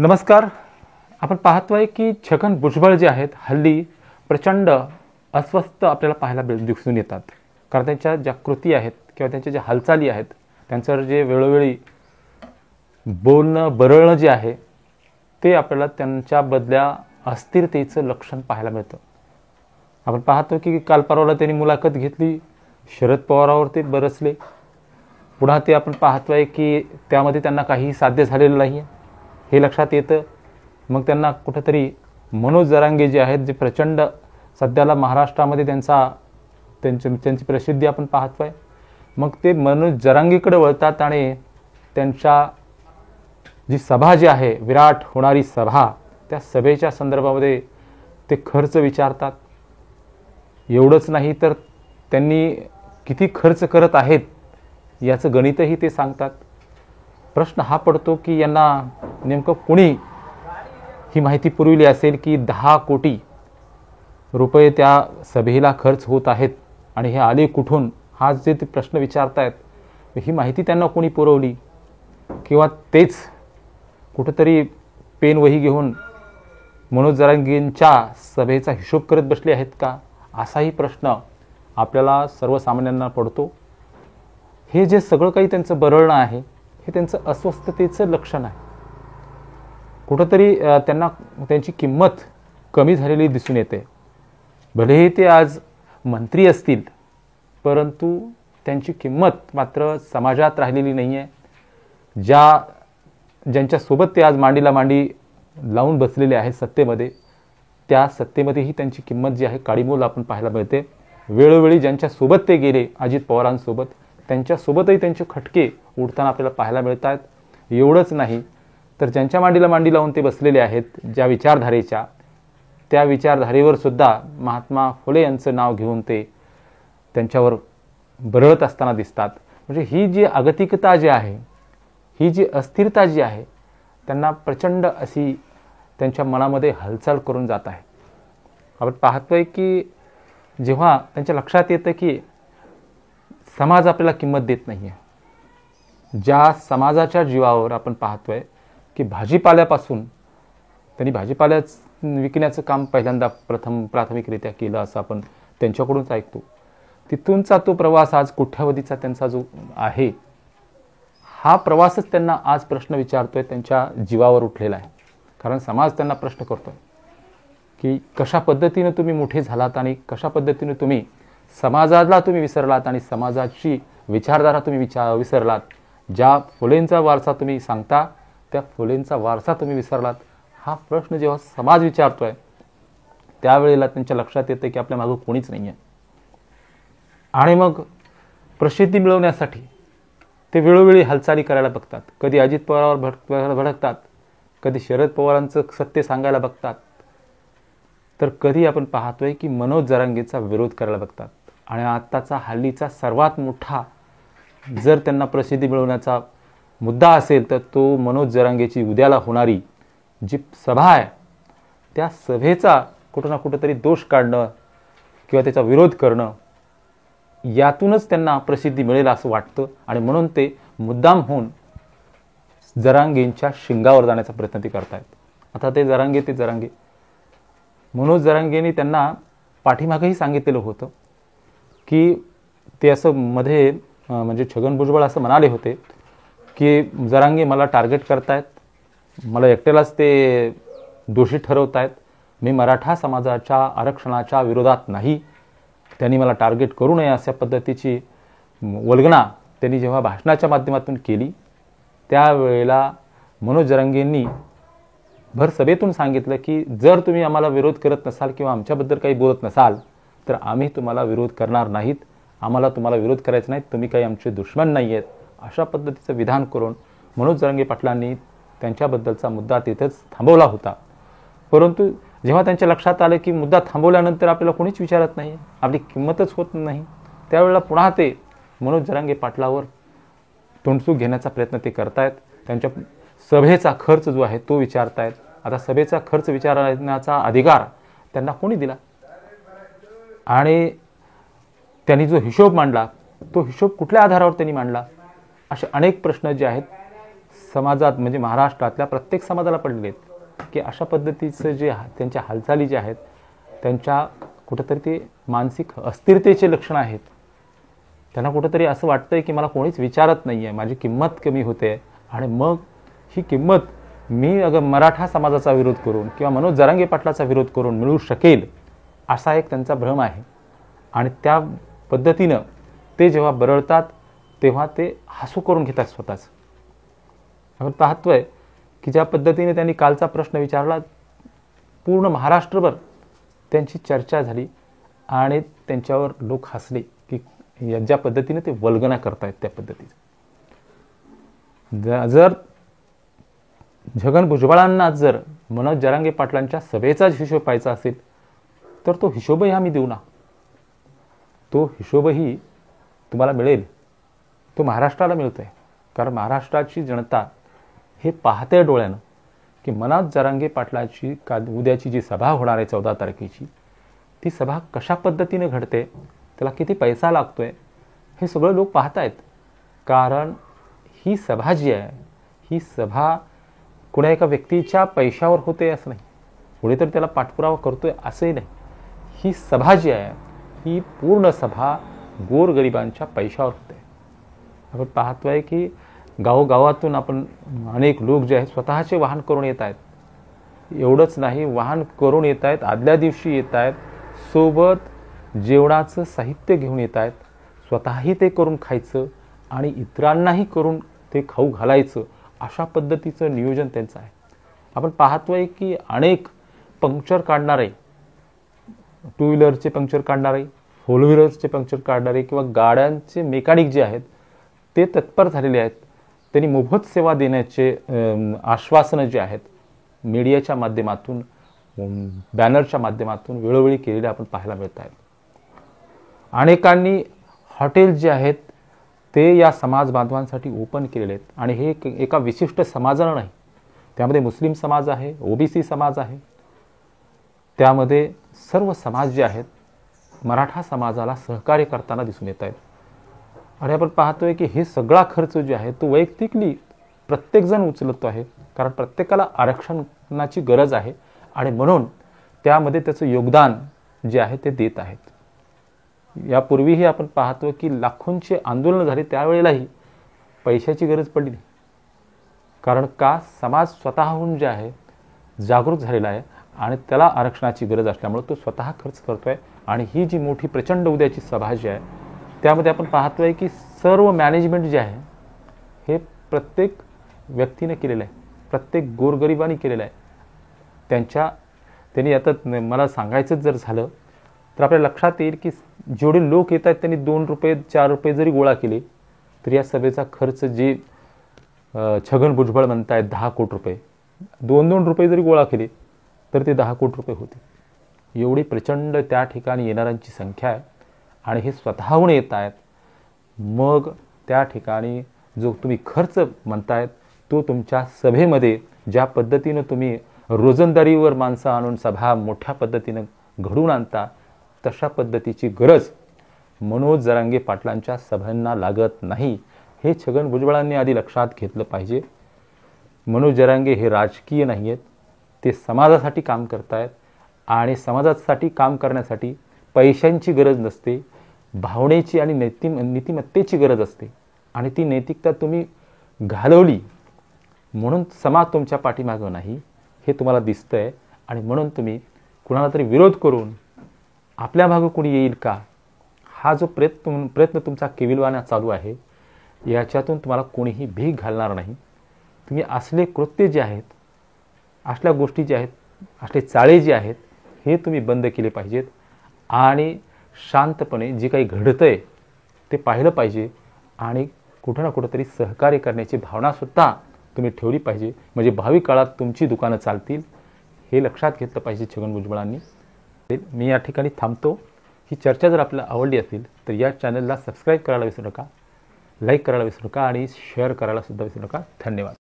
नमस्कार. आपण पाहतोय की छगन भुजबळ जे आहेत हल्ली प्रचंड अस्वस्थ आपल्याला पाहायला दिसून येतात. कारण त्यांच्या ज्या कृती आहेत किंवा त्यांच्या ज्या हालचाली आहेत, त्यांचं जे वेळोवेळी बोलणं बरळणं जे आहे ते आपल्याला त्यांच्याबदल्या अस्थिरतेचं लक्षण पाहायला मिळतं. आपण पाहतो की काल परवाला त्यांनी मुलाखत घेतली, शरद पवारावर ते बरसले. पुन्हा ते आपण पाहतोय की त्यामध्ये त्यांना काही साध्य झालेलं नाही आहे हे लक्षात येतं. मग त्यांना कुठंतरी मनोज जरांगे जे आहेत, जे प्रचंड सध्याला महाराष्ट्रामध्ये त्यांची प्रसिद्धी आपण पाहतोय, मग ते मनोज जरांगेकडे वळतात आणि त्यांच्या जी सभा जी आहे, विराट होणारी सभा, त्या सभेच्या संदर्भामध्ये ते खर्च विचारतात. एवढंच नाही तर त्यांनी किती खर्च करत आहेत याचं गणितही ते सांगतात. प्रश्न हा पडतो की यांना नेमकं कोणी ही माहिती पुरविली असेल की 10 कोटी रुपये त्या सभेला खर्च होत आहेत आणि हे आले कुठून, हा जे ते प्रश्न विचारतायत, ही माहिती त्यांना कोणी पुरवली किंवा तेच कुठंतरी पेन वही घेऊन मनोज जरांगेंच्या सभेचा हिशोब करत बसले आहेत का, असाही प्रश्न आपल्याला सर्वसामान्यांना पडतो. हे जे सगळं काही त्यांचं बरळणं आहे हे त्यांचं अस्वस्थतेचं लक्षण आहे. कुठंतरी त्यांना त्यांची किंमत कमी झालेली दिसून येते. भलेही ते आज मंत्री असतील परंतु त्यांची किंमत मात्र समाजात राहिलेली नाही आहे. ज्यांच्यासोबत ते आज मांडीला मांडी लावून बसलेले आहेत सत्तेमध्ये, त्या सत्तेमध्येही त्यांची किंमत जी आहे काडीमोल आपण पाहायला मिळते. वेळोवेळी ज्यांच्यासोबत ते गेले अजित पवारांसोबत, त्यांच्यासोबतही त्यांचे खटके उडताना आपल्याला पाहायला मिळत आहेत. एवढंच नाही तर ज्यांच्या मांडीला मांडी लावून ते बसलेले आहेत, ज्या विचारधारेच्या, त्या विचारधारेवर सुद्धा महात्मा फुले यांचं नाव घेऊन ते त्यांच्यावर बरळत असताना दिसतात. म्हणजे ही जी अगतिकता जी आहे, ही जी अस्थिरता जी आहे, त्यांना प्रचंड अशी त्यांच्या मनामध्ये हालचाल करून जात आहे. आपण पाहतोय की जेव्हा त्यांच्या लक्षात येतं की समाज आपल्याला किंमत देत नाही आहे, ज्या समाजाच्या जीवावर आपण पाहतोय की भाजीपाल्यापासून त्यांनी भाजीपाल्याच विकण्याचं काम पहिल्यांदा प्राथमिकरित्या केलं असं आपण त्यांच्याकडूनच ऐकतो. तिथूनचा तो प्रवास आज कोट्यावधीचा त्यांचा जो आहे, हा प्रवासच त्यांना आज प्रश्न विचारतोय, त्यांच्या जीवावर उठलेला आहे. कारण समाज त्यांना प्रश्न करतोय की कशा पद्धतीने तुम्ही मोठे झालात आणि कशा पद्धतीने तुम्ही समाजाला तुम्ही विसरलात आणि समाजाची विचारधारा तुम्ही विसरलात. ज्या फुलेंचा वारसा तुम्ही सांगता त्या फुलेंचा वारसा तुम्ही विसरलात. हा प्रश्न जेव्हा समाज विचारतोय त्यावेळेला त्यांच्या लक्षात येतं की आपल्या मागं कोणीच नाही आहे. आणि मग प्रसिद्धी मिळवण्यासाठी ते वेळोवेळी हालचाली करायला बघतात. कधी अजित पवारावर भडकतात, कधी शरद पवारांचं सत्य सांगायला बघतात, तर कधी आपण पाहतोय की मनोज जरांगेचा विरोध करायला बघतात. आणि आत्ताचा हल्लीचा सर्वात मोठा जर त्यांना प्रसिद्धी मिळवण्याचा मुद्दा असेल तर तो मनोज जरांगेची उद्याला होणारी जी सभा आहे, त्या सभेचा कुठं ना कुठंतरी दोष काढणं किंवा त्याचा विरोध करणं, यातूनच त्यांना प्रसिद्धी मिळेल असं वाटतं. आणि म्हणून ते मुद्दाम होऊन जरांगेंच्या शिंगावर जाण्याचा प्रयत्न ते करतायत. आता ते जरांगे मनोज जरांगेंनी त्यांना पाठीमागेही सांगितलेलं होतं की ते असं मध्ये म्हणजे छगन भुजबळ असं म्हणाले होते की जरांगे मला टार्गेट करतायत, मला एकट्यालाच ते दोषी ठरवतायत, मी मराठा समाजाच्या आरक्षणाच्या विरोधात नाही, त्यांनी मला टार्गेट करू नये अशा पद्धतीची वल्गना त्यांनी जेव्हा भाषणाच्या माध्यमातून केली, त्यावेळेला मनोज जरांगेंनी भर सभेतून सांगितलं की जर तुम्ही आम्हाला विरोध करत नसाल किंवा आमच्याबद्दल काही बोलत नसाल तर आम्ही तुम्हाला विरोध करणार नाहीत, आम्हाला तुम्हाला विरोध करायचा नाही, तुम्ही काही आमचे दुश्मन नाही आहेत, अशा पद्धतीचं विधान करून मनोज जरांगे पाटलांनी त्यांच्याबद्दलचा मुद्दा तिथेच थांबवला होता. परंतु जेव्हा त्यांच्या लक्षात आलं की मुद्दा थांबवल्यानंतर आपल्याला कोणीच विचारत नाही, आपली किंमतच होत नाही, त्यावेळेला पुन्हा ते मनोज जरांगे पाटलावर तोंडसूक घेण्याचा प्रयत्न ते करतायत. त्यांच्या सभेचा खर्च जो आहे तो विचारतायत. आता सभेचा खर्च विचारण्याचा अधिकार त्यांना कोणी दिला आणि त्यांनी जो हिशोब मांडला तो हिशोब कुठल्या आधारावर त्यांनी मांडला, असे अनेक प्रश्न जे आहेत समाजात म्हणजे महाराष्ट्रातल्या प्रत्येक समाजाला पडलेले आहेत की अशा पद्धतीचं जे त्यांच्या हालचाली ज्या आहेत त्यांच्या कुठंतरी ते मानसिक अस्थिरतेचे लक्षणं आहेत. त्यांना कुठंतरी असं वाटतंय की मला कोणीच विचारत नाही आहे, माझी किंमत कमी होते आणि मग ही किंमत मी अगर मराठा समाजाचा विरोध करून किंवा मनोज जरांगे पाटलाचा विरोध करून मिळू शकेल असा एक त्यांचा भ्रम आहे. आणि त्या पद्धतीनं ते जेव्हा बरळतात तेव्हा ते हसू करून घेतात स्वतःच. आपण पाहतोय की ज्या पद्धतीने त्यांनी कालचा प्रश्न विचारला पूर्ण महाराष्ट्रभर त्यांची चर्चा झाली आणि त्यांच्यावर लोक हसले की ज्या पद्धतीने ते वल्गना करतायत त्या पद्धतीचं. जर छगन भुजबळांना जर मनोज जरांगे पाटलांच्या सभेचाच हिशोब पाहायचा असेल तर तो हिशोबही आम्ही देऊ ना. तो हिशोबही तुम्हाला मिळेल, तो महाराष्ट्राला मिळतोय. कारण महाराष्ट्राची जनता हे पाहते डोळ्यानं की मनोज जरांगे पाटलाची उद्याची जी सभा होणार आहे 14 तारखेची ती सभा कशा पद्धतीने घडते, त्याला किती पैसा लागतोय हे सगळं लोक पाहतायत. कारण ही सभा जी आहे ही सभा कुणा एका व्यक्तीच्या पैशावर होते असं नाही, कुणीतरी त्याला पाठपुरावा करतोय असंही नाही. ही सभा जी आहे ही पूर्ण सभा गोरगरिबांच्या पैशावर होते. आपण पाहतोय की गावोगावातून आपण अनेक लोक जे आहेत स्वतःचे वाहन करून येत आहेत. एवढंच नाही, वाहन करून येत आहेत, आदल्या दिवशी येत आहेत, सोबत जेवणाचं साहित्य घेऊन येत आहेत, स्वतःही ते करून खायचं आणि इतरांनाही करून ते खाऊ घालायचं अशा पद्धतीचं नियोजन त्यांचं आहे. आपण पाहतोय की अनेक पंक्चर काढणारे, टू व्हीलरचे पंक्चर काढणारे, फोर व्हीलर्सचे पंक्चर काढणारे किंवा गाड्यांचे मेकॅनिक जे आहेत ते तत्पर झालेले आहेत. त्यांनी मोफत सेवा देण्याचे आश्वासनं जे आहेत मीडियाच्या माध्यमातून, बॅनरच्या माध्यमातून वेळोवेळी केलेले आपण पाहायला मिळत आहेत. अनेकांनी हॉटेल जे आहेत ते या समाज बांधवांसाठी ओपन केलेले आहेत आणि हे एका विशिष्ट समाजाला नाही, त्यामध्ये मुस्लिम समाज आहे, ओबीसी समाज आहे, त्यामध्ये सर्व समाज जे आहेत मराठा समाजाला सहकार्य करताना दिसून येत आहेत. आणि आपण पाहतोय की हे सगळा खर्च जे आहे तो वैयक्तिकली प्रत्येकजण उचलतो आहे. कारण प्रत्येकाला आरक्षणाची गरज आहे आणि म्हणून त्यामध्ये त्याचं योगदान जे आहे ते देत आहेत. यापूर्वीही आपण पाहतो की लाखोंचे आंदोलन झाले त्यावेळेलाही पैशाची गरज पडली नाही. कारण का समाज स्वतःहून जे आहे जागृत झालेला आहे आणि त्याला आरक्षणाची गरज असल्यामुळे तो स्वतः खर्च करतोय. आणि ही जी मोठी प्रचंड उद्याची सभा जी आहे त्यामध्ये आपण पाहतोय की सर्व मॅनेजमेंट जे आहे हे प्रत्येक व्यक्तीने केलेलं आहे, प्रत्येक गोरगरिबांनी केलेलं आहे. त्यांनी आता मला सांगायचंच जर झालं तर आपल्या लक्षात येईल की जेवढे लोक येत आहेत त्यांनी 2 रुपये 4 रुपये जरी गोळा केले तर या सभेचा खर्च जे छगन भुजबळ म्हणतायत 10 कोटी रुपये, 2-2 रुपये जरी गोळा केले तर ते 10 कोटी रुपये होते. एवढी प्रचंड त्या ठिकाणी येणाऱ्यांची संख्या आहे आणि हे स्वतःहून येत आहेत. मग त्या ठिकाणी जो तुम्ही खर्च म्हणतायत तो तुमच्या सभेमध्ये ज्या पद्धतीनं तुम्ही रोजंदारीवर माणसं आणून सभा मोठ्या पद्धतीनं घडवून आणता तशा पद्धतीची गरज मनोज जरांगे पाटलांच्या सभांना लागत नाही. हे छगन भुजबळांनी आधी लक्षात घेतलं पाहिजे. मनोज जरांगे हे राजकीय नाही आहेत, ते समाजासाठी काम करतायत आणि समाजासाठी काम करण्यासाठी पैशांची गरज नसते, भावनेची आणि नीतिमत्तेची गरज असते. आणि ती नैतिकता तुम्ही घालवली म्हणून समाज तुमच्या पाठीमागं नाही हे तुम्हाला दिसतंय आणि म्हणून तुम्ही कुणाला तरी विरोध करून आपल्या मागं कोणी येईल का हा जो प्रयत्न तुमचा केविलवाना चालू आहे याच्यातून तुम्हाला कोणीही भीक घालणार नाही. तुम्ही असले कृत्य जे आहेत, असल्या गोष्टी ज्या आहेत, असले चाळे जे आहेत हे तुम्ही बंद केले पाहिजेत आणि शांतपणे जे काही घडतंय ते पाहिलं पाहिजे आणि कुठं ना कुठंतरी सहकार्य करण्याची भावनासुद्धा तुम्ही ठेवली पाहिजे. म्हणजे भावी काळात तुमची दुकानं चालतील हे लक्षात घेतलं पाहिजे छगन भुजबळांनी. मी या ठिकाणी थांबतो. ही चर्चा जर आपल्याला आवडली असेल तर या चॅनलला सबस्क्राईब करायला विसरू नका, लाईक करायला विसरू नका आणि शेअर करायला सुद्धा विसरू नका. धन्यवाद.